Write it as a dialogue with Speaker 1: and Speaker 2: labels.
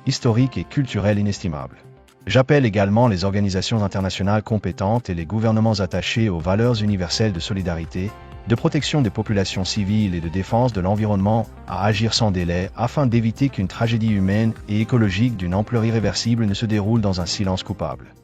Speaker 1: historique et culturel inestimable. J'appelle également les organisations internationales compétentes et les gouvernements attachés aux valeurs universelles de solidarité, de protection des populations civiles et de défense de l'environnement à agir sans délai afin d'éviter qu'une tragédie humaine et écologique d'une ampleur irréversible ne se déroule dans un silence coupable.